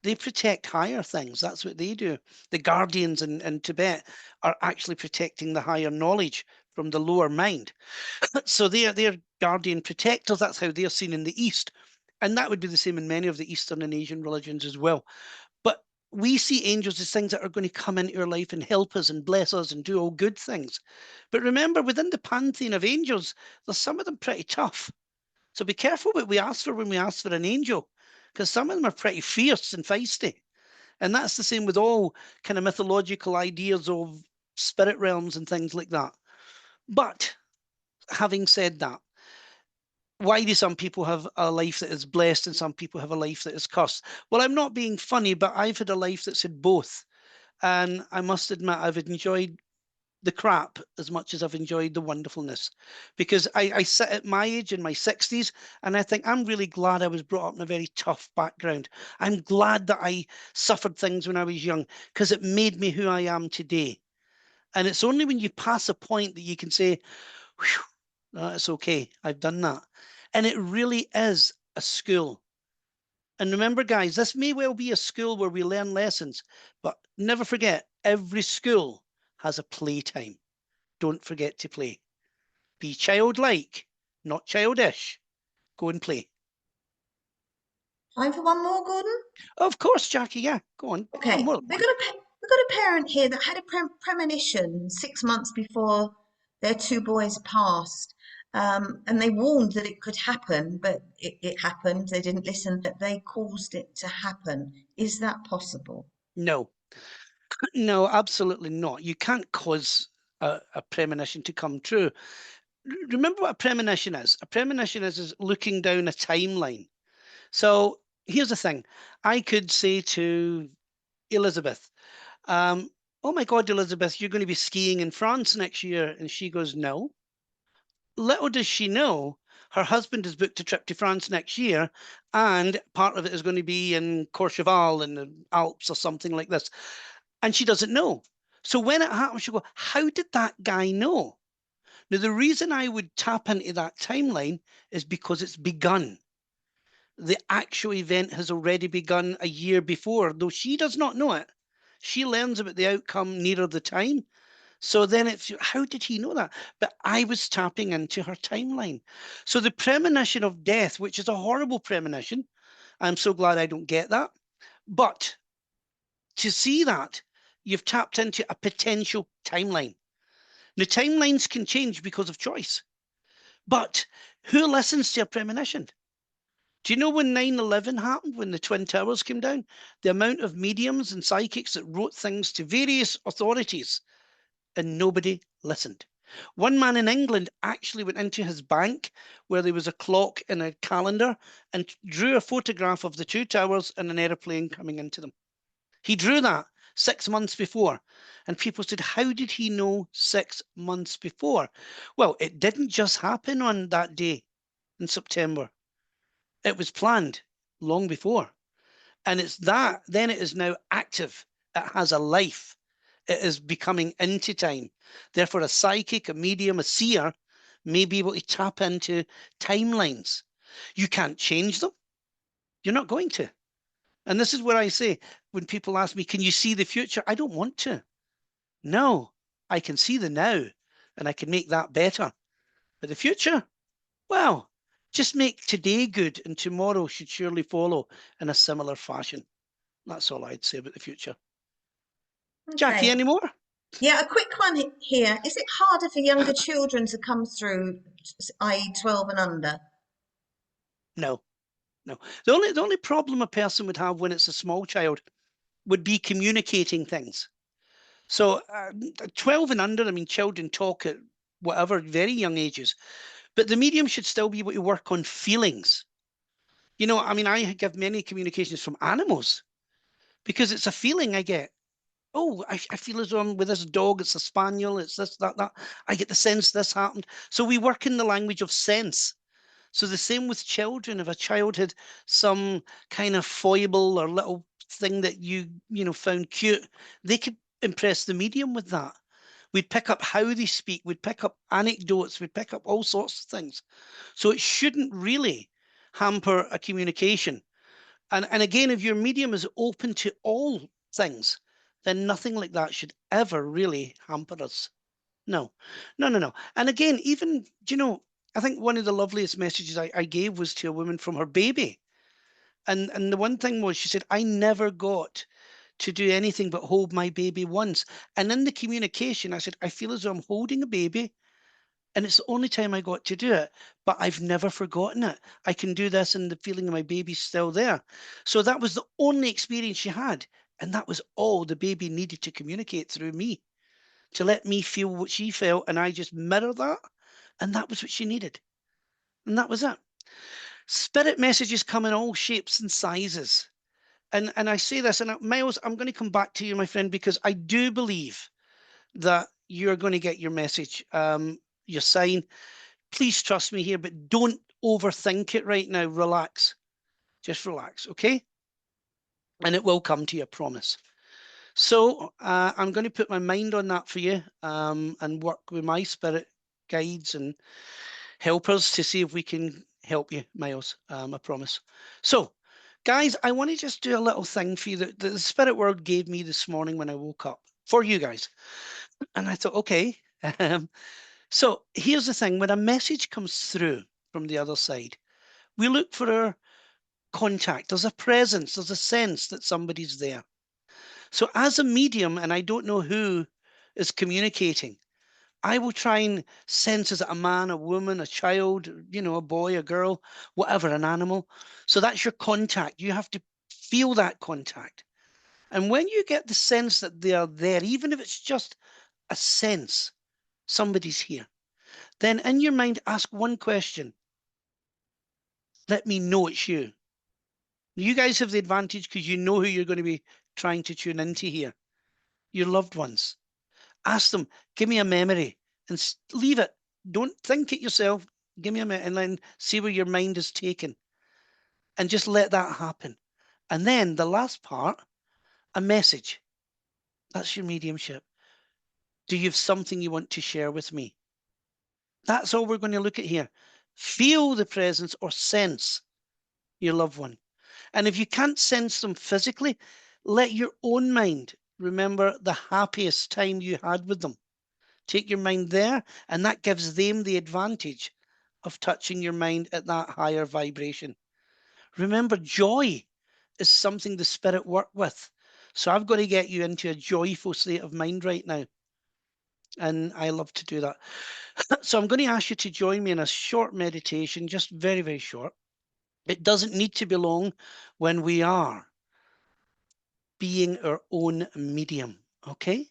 S3: They protect higher things. That's what they do. The guardians in Tibet are actually protecting the higher knowledge from the lower mind. So they're guardian protectors. That's how they're seen in the East. And that would be the same in many of the Eastern and Asian religions as well. But we see angels as things that are going to come into our life and help us and bless us and do all good things. But remember, within the pantheon of angels, there's some of them pretty tough. So be careful what we ask for when we ask for an angel, because some of them are pretty fierce and feisty. And that's the same with all kind of mythological ideas of spirit realms and things like that. But having said that, why do some people have a life that is blessed and some people have a life that is cursed? Well, I'm not being funny, but I've had a life that's had both. And I must admit, I've enjoyed the crap as much as I've enjoyed the wonderfulness, because I sit at my age in my 60s and I think I'm really glad I was brought up in a very tough background. I'm glad that I suffered things when I was young, because it made me who I am today. And it's only when you pass a point that you can say, whew, that's okay, I've done that. And it really is a school. And remember, guys, this may well be a school where we learn lessons, but never forget, every school has a playtime. Don't forget to play. Be childlike, not childish. Go and play.
S4: Time for one more, Gordon?
S3: Of course, Jackie, yeah, go on. Oh,
S4: Okay,
S3: more than
S4: we've
S3: one.
S4: got a parent here that had a premonition 6 months before their two boys passed, and they warned that it could happen, but it happened. They didn't listen. That they caused it to happen. Is that possible?
S3: No, no, absolutely not. You can't cause a premonition to come true. Remember what a premonition is? A premonition is looking down a timeline. So here's the thing. I could say to Elizabeth, oh my God, Elizabeth, you're going to be skiing in France next year. And she goes, no. Little does she know, her husband has booked a trip to France next year, and part of it is going to be in Courchevel in the Alps or something like this. And she doesn't know. So when it happens, she'll go, how did that guy know? Now, the reason I would tap into that timeline is because it's begun. The actual event has already begun a year before, though she does not know it. She learns about the outcome nearer the time. So then it's, how did he know that? But I was tapping into her timeline. So the premonition of death, which is a horrible premonition, I'm so glad I don't get that. But to see that, you've tapped into a potential timeline. The timelines can change because of choice. But who listens to a premonition? Do you know when 9/11 happened, when the Twin Towers came down? The amount of mediums and psychics that wrote things to various authorities, and nobody listened. One man in England actually went into his bank where there was a clock and a calendar and drew a photograph of the two towers and an aeroplane coming into them. He drew that 6 months before. And people said, how did he know 6 months before? Well, it didn't just happen on that day in September. It was planned long before. And it's that, then it is now active. It has a life. It is becoming into time. Therefore, a psychic, a medium, a seer may be able to tap into timelines. You can't change them. You're not going to. And this is where I say, when people ask me, can you see the future? I don't want to. No, I can see the now and I can make that better. But the future, well, just make today good and tomorrow should surely follow in a similar fashion. That's all I'd say about the future. Jackie,
S4: Okay.
S3: any more?
S4: Yeah, a quick one here. Is it harder for younger children to come through, i.e., 12 and under?
S3: No, no. The only problem a person would have when it's a small child would be communicating things. So 12 and under, I mean, children talk at whatever, very young ages, but the medium should still be able to work on feelings. You know, I mean, I give many communications from animals because it's a feeling I get. Oh, I feel as though I'm with this dog, it's a spaniel, it's this, that. I get the sense this happened. So we work in the language of sense. So the same with children. If a child had some kind of foible or little thing that you found cute, they could impress the medium with that. We'd pick up how they speak, we'd pick up anecdotes, we'd pick up all sorts of things. So it shouldn't really hamper a communication. And again, if your medium is open to all things, then nothing like that should ever really hamper us. No, no, no, no. And again, even, I think one of the loveliest messages I gave was to a woman from her baby. And the one thing was, she said, I never got to do anything but hold my baby once. And in the communication, I said, I feel as though I'm holding a baby and it's the only time I got to do it, but I've never forgotten it. I can do this and the feeling of my baby's still there. So that was the only experience she had. And that was all the baby needed to communicate through me, to let me feel what she felt. And I just mirror that. And that was what she needed. And that was it. Spirit messages come in all shapes and sizes. And I say this, and Miles, I'm going to come back to you, my friend, because I do believe that you're going to get your message, your sign. Please trust me here, but don't overthink it right now. Relax. Just relax, okay? And it will come to you, I promise. So I'm going to put my mind on that for you, and work with my spirit guides and helpers to see if we can help you, Miles. I promise. So, guys, I want to just do a little thing for you that the spirit world gave me this morning when I woke up for you guys. And I thought, okay. So here's the thing. When a message comes through from the other side, we look for our contact. There's a presence, there's a sense that somebody's there. So as a medium, and I don't know who is communicating, I will try and sense, is it a man, a woman, a child, you know, a boy, a girl, whatever, an animal. So that's your contact. You have to feel that contact. And when you get the sense that they are there, even if it's just a sense, somebody's here, then in your mind, ask one question. Let me know it's you. You guys have the advantage because you know who you're going to be trying to tune into here. Your loved ones. Ask them, give me a memory, and leave it. Don't think it yourself. Give me a memory, and then see where your mind is taken. And just let that happen. And then the last part, a message. That's your mediumship. Do you have something you want to share with me? That's all we're going to look at here. Feel the presence or sense your loved one. And if you can't sense them physically, let your own mind remember the happiest time you had with them. Take your mind there, and that gives them the advantage of touching your mind at that higher vibration. Remember, joy is something the spirit work with. So I've got to get you into a joyful state of mind right now. And I love to do that. So I'm going to ask you to join me in a short meditation, just very, very short. It doesn't need to be long when we are being our own medium, okay?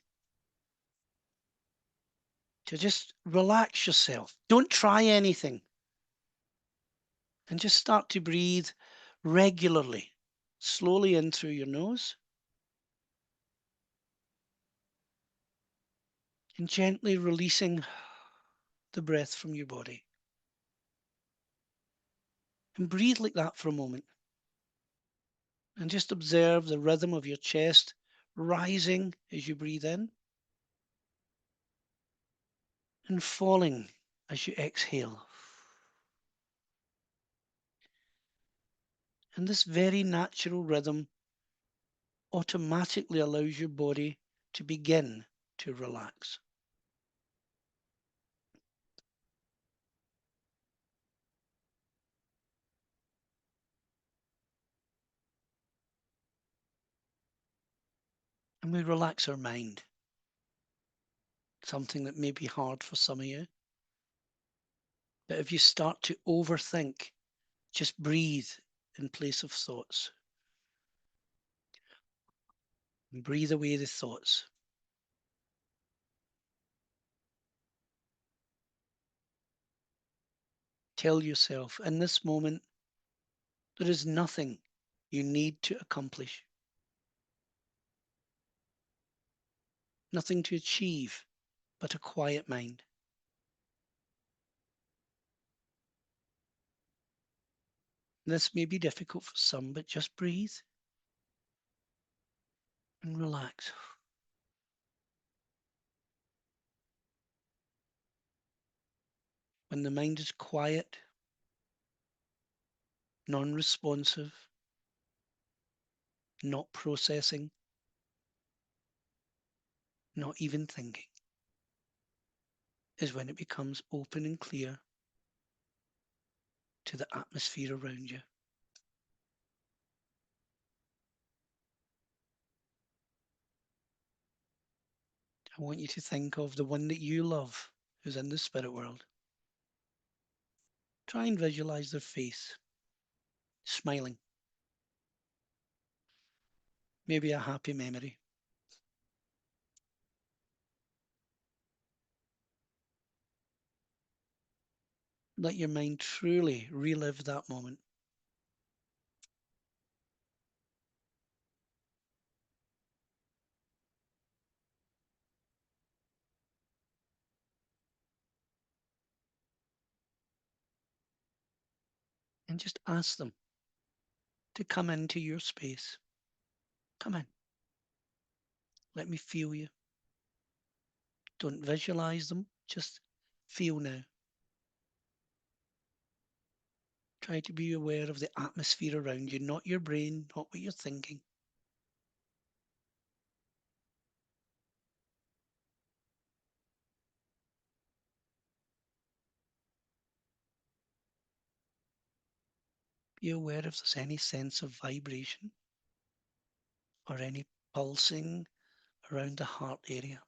S3: So just relax yourself. Don't try anything. And just start to breathe regularly, slowly in through your nose and gently releasing the breath from your body. And breathe like that for a moment. And just observe the rhythm of your chest rising as you breathe in and falling as you exhale. And this very natural rhythm automatically allows your body to begin to relax. And we relax our mind, something that may be hard for some of you. But if you start to overthink, just breathe in place of thoughts. And breathe away the thoughts. Tell yourself, in this moment, there is nothing you need to accomplish, nothing to achieve, but a quiet mind. This may be difficult for some, but just breathe and relax. When the mind is quiet, non-responsive, not processing, not even thinking, is when it becomes open and clear to the atmosphere around you. I want you to think of the one that you love who's in the spirit world. Try and visualize their face, smiling. Maybe a happy memory. Let your mind truly relive that moment. and just ask them to come into your space. Come in. Let me feel you. Don't visualize them, just feel now. Try to be aware of the atmosphere around you, not your brain, not what you're thinking. Be aware if there's any sense of vibration or any pulsing around the heart area.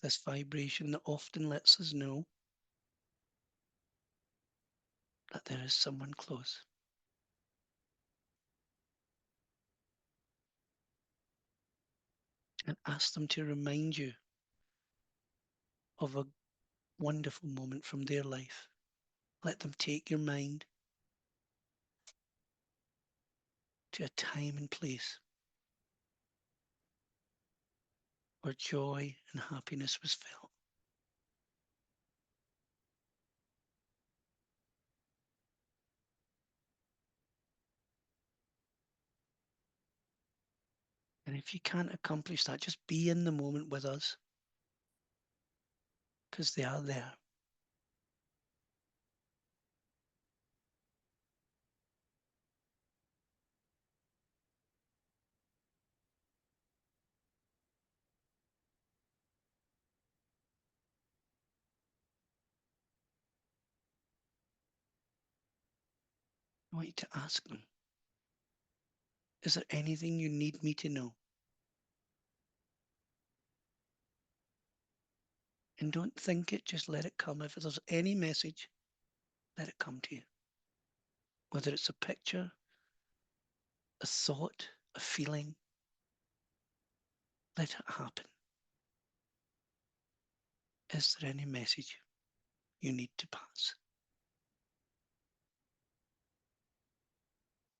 S3: This vibration that often lets us know that there is someone close. And ask them to remind you of a wonderful moment from their life. Let them take your mind to a time and place where joy and happiness was felt. And if you can't accomplish that, just be in the moment with us, because they are there. I want you to ask them, is there anything you need me to know? And don't think it, just let it come. If there's any message, let it come to you. Whether it's a picture, a thought, a feeling, let it happen. Is there any message you need to pass?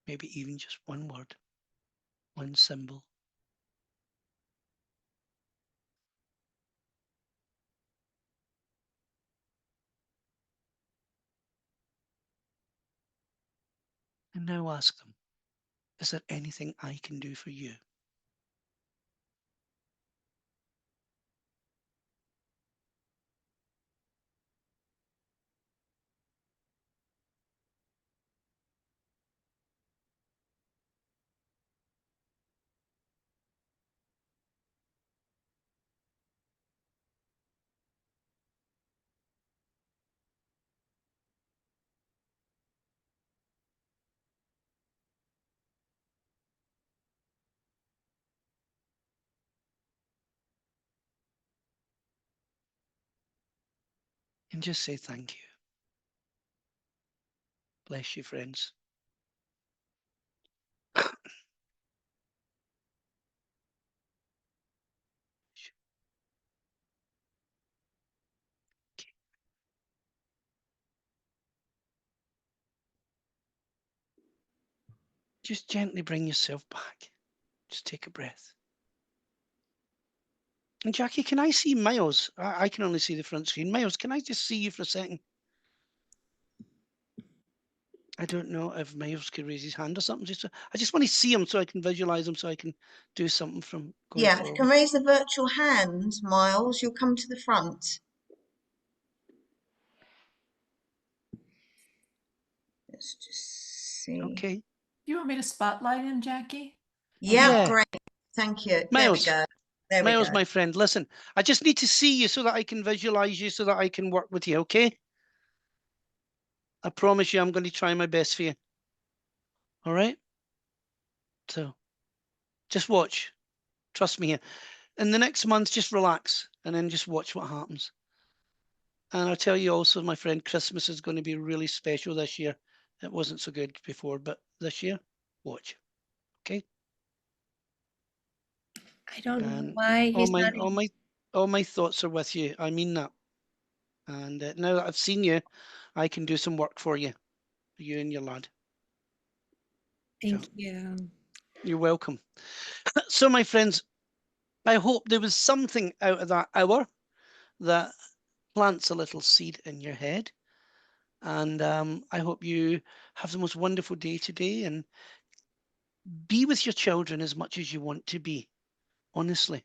S3: Maybe even just one word, one symbol. And now ask them, is there anything I can do for you? And just say thank you. Bless you, friends. Just gently bring yourself back. Just take a breath. And Jackie, can I see Miles? I can only see the front screen. Miles, can I just see you for a second? I don't know if Miles could raise his hand or something. I just want to see him so I can visualize him, so I can do something from going
S4: Yeah, if you can
S3: forward.
S4: raise the virtual hand, Miles, you'll come to the front. Let's just see.
S3: Okay.
S2: Do you want me to spotlight him, Jackie?
S4: Yeah,
S3: Yeah.
S4: great. Thank you. There we
S3: Miles.
S4: go. There we
S3: Miles,
S4: go.
S3: my friend, listen, I just need to see you so that I can visualize you, so that I can work with you, okay? I promise you I'm going to try my best for you. All right? So just watch. Trust me here. In the next month, just relax and then just watch what happens. And I'll tell you also, my friend, Christmas is going to be really special this year. It wasn't so good before, but this year, watch. Okay?
S1: I don't know
S3: And
S1: why he's not.
S3: all my thoughts are with you. I mean that. And now that I've seen you, I can do some work for you and your lad.
S1: Thank you.
S3: You're welcome. So, my friends, I hope there was something out of that hour that plants a little seed in your head. And I hope you have the most wonderful day today, and be with your children as much as you want to be. Honestly,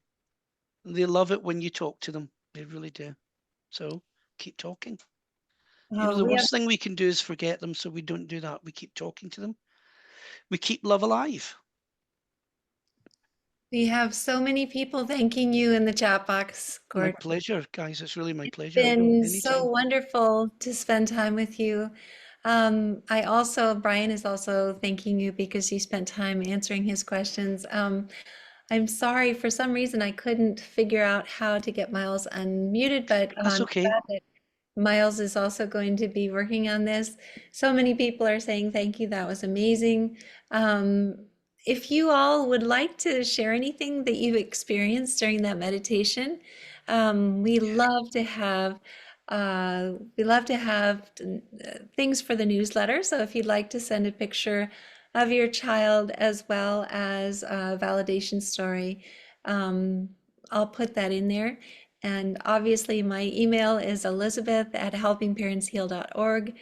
S3: they love it when you talk to them. They really do. So keep talking. You know,
S1: Oh,
S3: the worst thing we can do is forget them, so we don't do that. We keep talking to them. We keep love alive.
S1: we have so many people thanking you in the chat box,
S3: My
S1: Gordon.
S3: pleasure, guys. It's really my pleasure.
S1: Been so
S3: Anytime.
S1: wonderful to spend time with you. Brian is also thanking you because you spent time answering his questions. I'm sorry, for some reason I couldn't figure out how to get Miles unmuted, but
S3: That's
S1: I'm
S3: okay.
S1: glad that Miles is also going to be working on this. So many people are saying thank you. That was amazing. If you all would like to share anything that you've experienced during that meditation, we love to have things for the newsletter. So if you'd like to send a picture of your child as well as a validation story, I'll put that in there. And obviously my email is elizabeth@helpingparentsheal.org.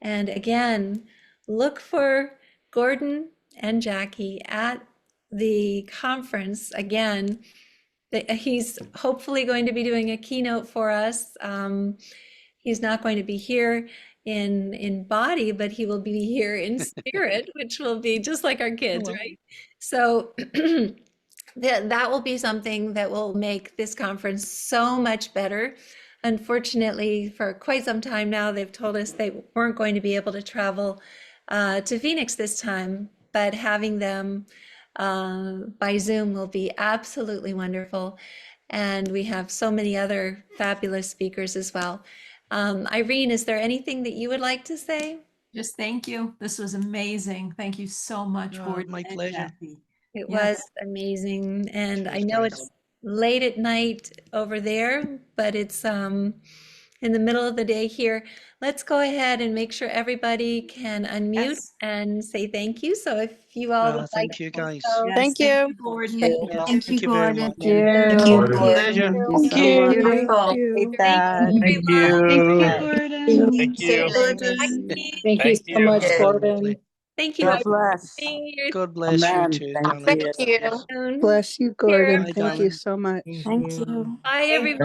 S1: And again, look for Gordon and Jackie at the conference. Again, he's hopefully going to be doing a keynote for us. He's not going to be here in body, but he will be here in spirit, which will be just like our kids,
S3: well.
S1: right? So that will be something that will make this conference so much better. Unfortunately, for quite some time now, they've told us they weren't going to be able to travel to Phoenix this time, but having them by Zoom will be absolutely wonderful. And we have so many other fabulous speakers as well. Irene, is there anything that you would like to say?
S2: Just thank you. This was amazing. Thank you so much, Gordon
S3: My
S2: and
S3: pleasure.
S2: Jackie.
S1: It
S2: Yes.
S1: was amazing. And I
S3: Cheers,
S1: know
S3: guys.
S1: it's late at night over there, but it's in the middle of the day here. Let's go ahead and make sure everybody can unmute
S2: Yes.
S1: and say thank you. So if you all would like
S3: Thank you,
S1: to
S3: guys.
S1: also
S2: Yes.
S5: Thank you.
S2: Gordon.
S3: Thank you very much.
S5: Thank you.
S4: Thank you.
S3: Pleasure.
S5: Thank you
S3: Thank
S5: so
S3: you.
S5: much.
S4: Beautiful.
S5: Appreciate
S1: thank
S5: that.
S1: you,
S6: Thank
S1: everyone.
S6: you.
S7: Gordon.
S6: Thank
S4: See you
S6: you.
S4: later.
S1: Jackie,
S8: Thank you
S6: Thank
S8: so
S6: you.
S8: much,
S4: Yeah.
S8: Gordon.
S1: thank you
S8: God
S1: guys for
S8: bless.
S1: being here.
S3: God bless you
S8: Amen.
S3: too,
S8: Thank
S3: darling.
S5: Thank
S8: you.
S5: you.
S1: Soon.
S8: Bless you,
S1: Here.
S8: Gordon.
S3: Bye,
S8: Thank you
S3: darling.
S8: so much.
S5: Thank you.
S1: Bye, everybody.